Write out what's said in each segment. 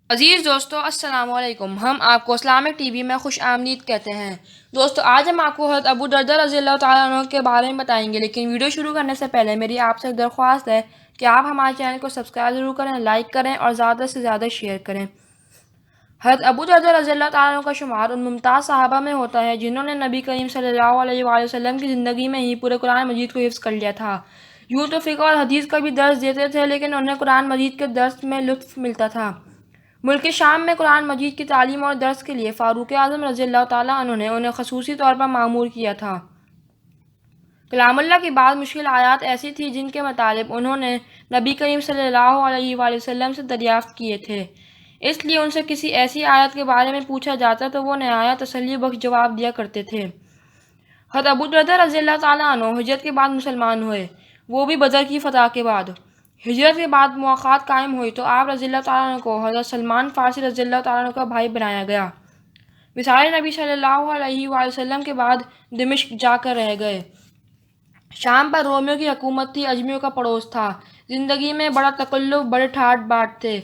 عزیز دوستو السلام علیکم۔ ہم آپ کو اسلامک ٹی وی میں خوش آمدید کہتے ہیں۔ دوستو آج ہم آپ کو حضرت ابو دردہ رضی اللہ تعالیٰ عنہ کے بارے میں بتائیں گے، لیکن ویڈیو شروع کرنے سے پہلے میری آپ سے درخواست ہے کہ آپ ہمارے چینل کو سبسکرائب ضرور کریں، لائک کریں اور زیادہ سے زیادہ شیئر کریں۔ حضرت ابو دردہ رضی اللہ تعالیٰ عنہ کا شمار ان ممتاز صحابہ میں ہوتا ہے جنہوں نے نبی کریم صلی اللہ علیہ وآلہ وسلم کی زندگی میں ہی پورے قرآن مجید کو حفظ کر لیا تھا۔ یوں تو فقہ اور حدیث کا بھی درس دیتے تھے، لیکن انہیں قرآن مجید کے درس میں لطف ملتا تھا۔ ملک شام میں قرآن مجید کی تعلیم اور درس کے لیے فاروق اعظم رضی اللہ تعالیٰ عنہ نے انہیں خصوصی طور پر مأمور کیا تھا۔ کلام اللہ کی بعض مشکل آیات ایسی تھی جن کے مطالب انہوں نے نبی کریم صلی اللہ علیہ وآلہ وسلم سے دریافت کیے تھے، اس لیے ان سے کسی ایسی آیت کے بارے میں پوچھا جاتا تو وہ نہایت تسلی بخش جواب دیا کرتے تھے۔ حضرت ابو دردہ رضی اللہ تعالیٰ عنہ ہجرت کے بعد مسلمان ہوئے، وہ بھی بدر کی فتح کے بعد۔ ہجرت کے بعد مواخات قائم ہوئی تو آپ رضی اللہ تعالیٰ عنہ کو حضرت سلمان فارسی رضی اللہ تعالیٰ عنہ کا بھائی بنایا گیا۔ وصال نبی صلی اللہ علیہ وآلہ وسلم کے بعد دمشق جا کر رہ گئے۔ شام پر رومیوں کی حکومت تھی، اجمیوں کا پڑوس تھا۔ زندگی میں بڑا تکلف، بڑے ٹھاٹ باٹ تھے۔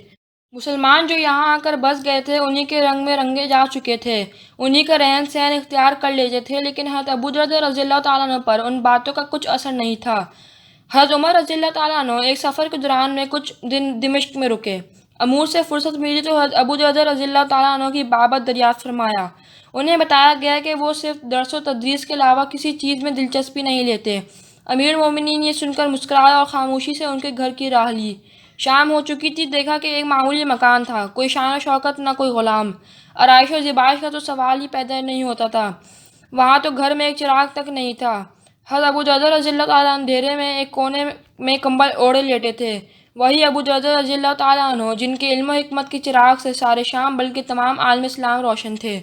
مسلمان جو یہاں آ کر بس گئے تھے انہی کے رنگ میں رنگے جا چکے تھے، انہی کا رہن سہن اختیار کر لیتے تھے، لیکن حضرت ابو دردہ رضی اللہ تعالیٰ عنہ پر ان باتوں کا کچھ اثر نہیں تھا۔ حضرت عمر رضی اللہ تعالیٰ عنہ ایک سفر کے دوران میں کچھ دن دمشق میں رکے۔ امور سے فرصت ملی تو حضرت ابو دردہ رضی اللہ تعالیٰ عنہ کی بابت دریافت فرمایا۔ انہیں بتایا گیا کہ وہ صرف درس و تدریس کے علاوہ کسی چیز میں دلچسپی نہیں لیتے۔ امیر المومنین یہ سن کر مسکرایا اور خاموشی سے ان کے گھر کی راہ لی۔ شام ہو چکی تھی، دیکھا کہ ایک معمولی مکان تھا، کوئی شان و شوکت، نہ کوئی غلام، آرائش و زیبائش کا تو سوال ہی پیدا نہیں ہوتا تھا۔ وہاں تو گھر میں ایک چراغ تک نہیں تھا۔ حضرت ابو دردہ رضی اللہ تعالیٰ عنہ اندھیرے میں ایک کونے میں کمبل اوڑھے لیٹے تھے۔ وہی ابو دردہ رضی اللہ تعالیٰ عنہ جن کے علم و حکمت کی چراغ سے سارے شام بلکہ تمام عالم اسلام روشن تھے۔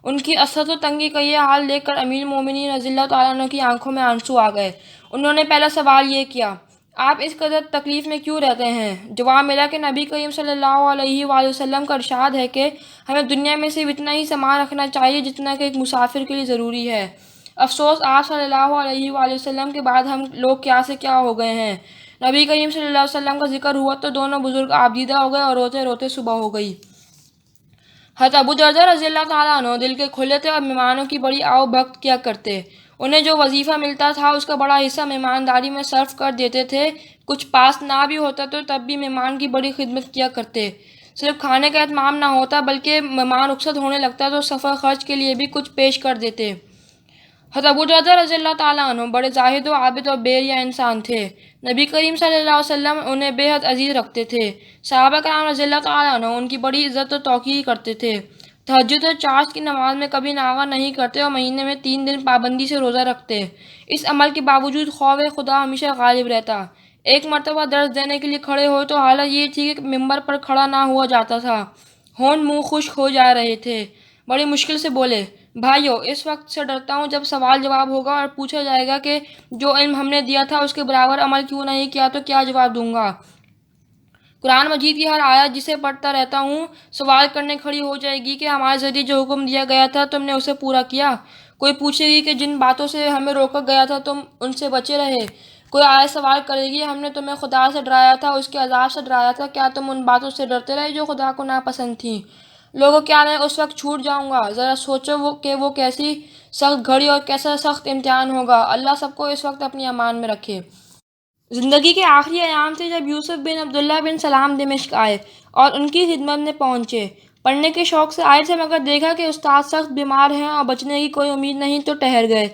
ان کی اسرت و تنگی کا یہ حال دیکھ کر امیر المومنین رضی اللہ تعالیٰ عنہ کی آنکھوں میں آنسو آ گئے۔ انہوں نے پہلا سوال یہ کیا، آپ اس قدر تکلیف میں کیوں رہتے ہیں؟ جواب ملا کہ نبی کریم صلی اللہ علیہ وآلہ وسلم کا ارشاد ہے کہ ہمیں دنیا میں صرف اتنا ہی سامان رکھنا چاہیے جتنا کہ ایک مسافر کے لیے ضروری ہے۔ افسوس آپ صلی اللہ علیہ وآلہ وسلم کے بعد ہم لوگ کیا سے کیا ہو گئے ہیں۔ نبی کریم صلی اللہ علیہ وسلم کا ذکر ہوا تو دونوں بزرگ آبدیدہ ہو گئے اور روتے روتے صبح ہو گئی۔ حضرت ابو دردہ رضی اللہ تعالیٰ عنہ دل کے کھلے تھے اور مہمانوں کی بڑی آؤ بھگت کیا کرتے۔ انہیں جو وظیفہ ملتا تھا اس کا بڑا حصہ مہمانداری میں صرف کر دیتے تھے۔ کچھ پاس نہ بھی ہوتا تو تب بھی مہمان کی بڑی خدمت کیا کرتے۔ صرف کھانے کا اہتمام نہ ہوتا بلکہ مہمان رخصت ہونے لگتا تو سفر خرچ کے لیے بھی کچھ پیش کر دیتے۔ حضرت ابو دردہ رضی اللہ تعالیٰ عنہ بڑے زاہد و عابد اور بے ریا انسان تھے۔ نبی کریم صلی اللہ علیہ وسلم انہیں بے حد عزیز رکھتے تھے۔ صحابہ کرام رضی اللہ تعالیٰ عنہ ان کی بڑی عزت و توقیر کرتے تھے۔ تہجد اور چاشت کی نماز میں کبھی ناغہ نہیں کرتے اور مہینے میں 3 دن پابندی سے روزہ رکھتے۔ اس عمل کے باوجود خوف خدا ہمیشہ غالب رہتا۔ ایک مرتبہ درس دینے کے لیے کھڑے ہوئے تو حالت یہ تھی کہ ممبر پر کھڑا نہ ہوا جاتا تھا، ہونٹ منہ خشک ہو جا رہے تھے۔ بڑی مشکل سے بولے، بھائیو اس وقت سے ڈرتا ہوں جب سوال جواب ہوگا اور پوچھا جائے گا کہ جو علم ہم نے دیا تھا اس کے برابر عمل کیوں نہیں کیا تو کیا جواب دوں گا؟ قرآن مجید کی ہر آیت جسے پڑھتا رہتا ہوں سوال کرنے کھڑی ہو جائے گی کہ ہمارے ذریعے جو حکم دیا گیا تھا تم نے اسے پورا کیا؟ کوئی پوچھے گی کہ جن باتوں سے ہمیں روکا گیا تھا تم ان سے بچے رہے؟ کوئی آیت سوال کرے گی ہم نے تمہیں خدا سے ڈرایا تھا، اس کے عذاب سے ڈرایا تھا، کیا تم ان باتوں سے ڈرتے رہے جو خدا کو ناپسند تھیں؟ لوگوں کیا میں اس وقت چھوٹ جاؤں گا؟ ذرا سوچو کہ وہ کیسی سخت گھڑی اور کیسا سخت امتحان ہوگا۔ اللہ سب کو اس وقت اپنی امان میں رکھے۔ زندگی کے آخری ایام تھے جب یوسف بن عبداللہ بن سلام دمشق آئے اور ان کی خدمت میں پہنچے۔ پڑھنے کے شوق سے آئے تھے مگر دیکھا کہ استاد سخت بیمار ہیں اور بچنے کی کوئی امید نہیں تو ٹھہر گئے۔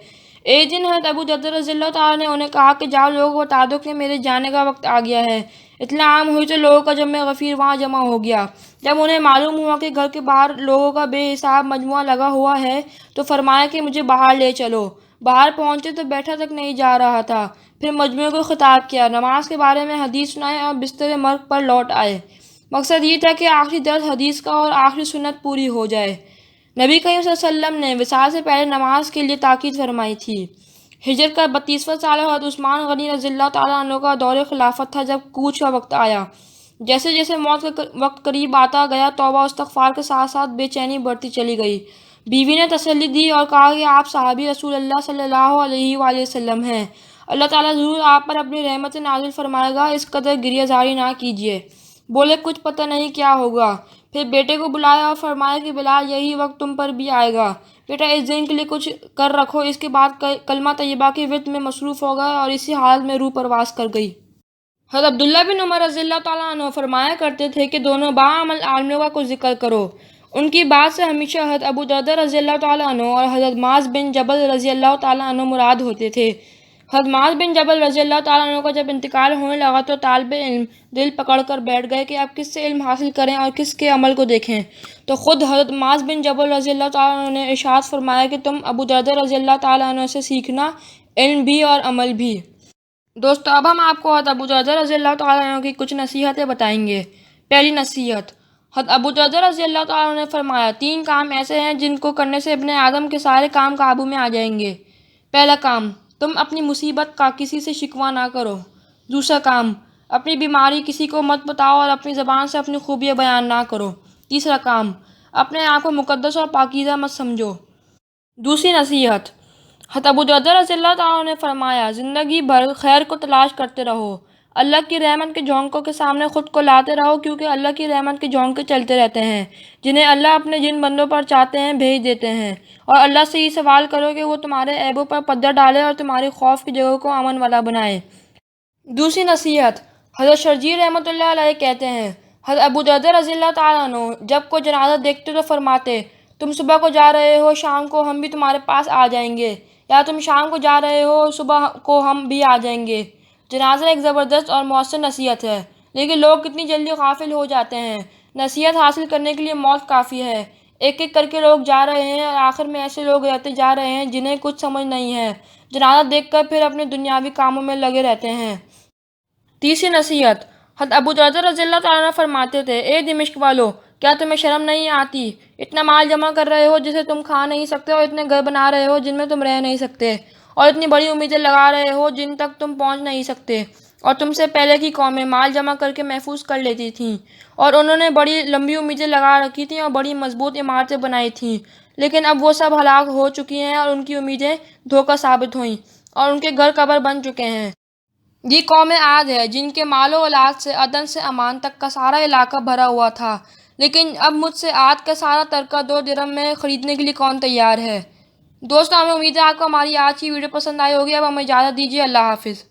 ایک دن حضرت ابو دردہ رضی اللہ تعالیٰ نے انہیں کہا کہ جاؤ لوگوں کو بتا دو کہ میرے جانے کا وقت آ گیا ہے۔ اطلاع عام ہوئی تو لوگوں کا جمع غفیر وہاں جمع ہو گیا۔ جب انہیں معلوم ہوا کہ گھر کے باہر لوگوں کا بے حساب مجموعہ لگا ہوا ہے تو فرمایا کہ مجھے باہر لے چلو۔ باہر پہنچے تو بیٹھا تک نہیں جا رہا تھا۔ پھر مجموعے کو خطاب کیا، نماز کے بارے میں حدیث سنائے اور بستر مرگ پر لوٹ آئے۔ مقصد یہ تھا کہ آخری درس حدیث کا اور آخری سنت پوری ہو جائے۔ نبی کریم صلی اللہ علیہ وسلم نے وصال سے پہلے نماز کے لیے تاکید فرمائی تھی۔ ہجرت کا 32واں سال حضرت عثمان غنی رضی اللہ تعالیٰ عنہ کا دور خلافت تھا جب کوچ کا وقت آیا۔ جیسے جیسے موت کا وقت قریب آتا گیا توبہ و استغفار کے ساتھ ساتھ بے چینی بڑھتی چلی گئی۔ بیوی نے تسلی دی اور کہا کہ آپ صحابی رسول اللہ صلی اللہ علیہ وآلہ وسلم ہیں، اللہ تعالیٰ ضرور آپ پر اپنی رحمت نازل فرمائے گا، اس قدر گریہ زاری نہ کیجیے۔ بولے کچھ پتہ نہیں کیا ہوگا۔ پھر بیٹے کو بلایا اور فرمایا کہ بلال یہی وقت تم پر بھی آئے گا، بیٹا اس دن کے لیے کچھ کر رکھو۔ اس کے بعد کلمہ طیبہ کے ورد میں مصروف ہو گئے اور اسی حالت میں روح پرواز کر گئی۔ حضرت عبداللہ بن عمر رضی اللہ تعالیٰ عنہ فرمایا کرتے تھے کہ دونوں باعمل عالموں کا کچھ ذکر کرو۔ ان کی بات سے ہمیشہ حضرت ابو دردہ رضی اللہ تعالیٰ عنہ اور حضرت معاذ بن جبل رضی اللہ تعالیٰ عنہ مراد ہوتے تھے۔ حضرت معاذ بن جبل رضی اللہ تعالیٰ عنہ کا جب انتقال ہونے لگا تو طالب علم دل پکڑ کر بیٹھ گئے کہ اب کس سے علم حاصل کریں اور کس کے عمل کو دیکھیں، تو خود حضرت معاذ بن جبل رضی اللہ تعالیٰ عنہ نے ارشاد فرمایا کہ تم ابو دردہ رضی اللہ تعالیٰ عنہ سے سیکھنا، علم بھی اور عمل بھی۔ دوستو اب ہم آپ کو حضرت ابو دردہ رضی اللہ تعالیٰ عنہ کی کچھ نصیحتیں بتائیں گے۔ پہلی نصیحت، حضرت ابو دردہ رضی اللہ تعالیٰ عنہ نے فرمایا 3 کام ایسے ہیں جن کو کرنے سے ابن آدم کے سارے کام قابو میں آ جائیں گے۔ پہلا کام، تم اپنی مصیبت کا کسی سے شکوہ نہ کرو۔ دوسرا کام، اپنی بیماری کسی کو مت بتاؤ اور اپنی زبان سے اپنی خوبیاں بیان نہ کرو۔ تیسرا کام، اپنے آپ کو مقدس اور پاکیزہ مت سمجھو۔ دوسری نصیحت، حضرت ابو دردہ رضی اللہ تعالیٰ عنہ نے فرمایا زندگی بھر خیر کو تلاش کرتے رہو، اللہ کی رحمت کے جھونکوں کے سامنے خود کو لاتے رہو، کیونکہ اللہ کی رحمت کے جھونکے چلتے رہتے ہیں جنہیں اللہ اپنے جن بندوں پر چاہتے ہیں بھیج دیتے ہیں، اور اللہ سے یہ سوال کرو کہ وہ تمہارے عیبوں پر پردہ ڈالے اور تمہاری خوف کی جگہوں کو امن والا بنائے۔ دوسری نصیحت، حضرت شرجیل رحمۃ اللہ علیہ کہتے ہیں حضرت ابو دردہ رضی اللہ تعالیٰ عنہ جب کوئی جنازہ دیکھتے تو فرماتے تم صبح کو جا رہے ہو، شام کو ہم بھی تمہارے پاس آ جائیں گے، یا تم شام کو جا رہے ہو، صبح کو ہم بھی آ جائیں گے۔ جنازہ ایک زبردست اور مؤثر نصیحت ہے، لیکن لوگ کتنی جلدی غافل ہو جاتے ہیں۔ نصیحت حاصل کرنے کے لیے موت کافی ہے، ایک ایک کر کے لوگ جا رہے ہیں اور آخر میں ایسے لوگ رہتے جا رہے ہیں جنہیں کچھ سمجھ نہیں ہے، جنازہ دیکھ کر پھر اپنے دنیاوی کاموں میں لگے رہتے ہیں۔ تیسری نصیحت، حضرت ابو دردہ رضی اللہ تعالیٰ عنہ فرماتے تھے اے دمشق والو، کیا تمہیں شرم نہیں آتی؟ اتنا مال جمع کر رہے ہو جسے تم کھا نہیں سکتے، اور اتنے گھر بنا رہے ہو جن میں تم رہ نہیں سکتے، اور اتنی بڑی امیدیں لگا رہے ہو جن تک تم پہنچ نہیں سکتے، اور تم سے پہلے کی قومیں مال جمع کر کے محفوظ کر لیتی تھیں، اور انہوں نے بڑی لمبی امیدیں لگا رکھی تھیں اور بڑی مضبوط عمارتیں بنائی تھیں، لیکن اب وہ سب ہلاک ہو چکی ہیں اور ان کی امیدیں دھوکہ ثابت ہوئیں اور ان کے گھر قبر بن چکے ہیں۔ یہ قوم عاد ہے جن کے مال و اولاد سے عدن سے عمان تک کا سارا علاقہ بھرا ہوا تھا، لیکن اب مجھ سے عاد کا سارا ترکہ 2 درہم میں خریدنے کے لیے کون تیار ہے؟ دوستو ہمیں امید ہے آپ کو ہماری آج کی ویڈیو پسند آئی ہوگی۔ اب ہمیں اجازت دیجیے، اللہ حافظ۔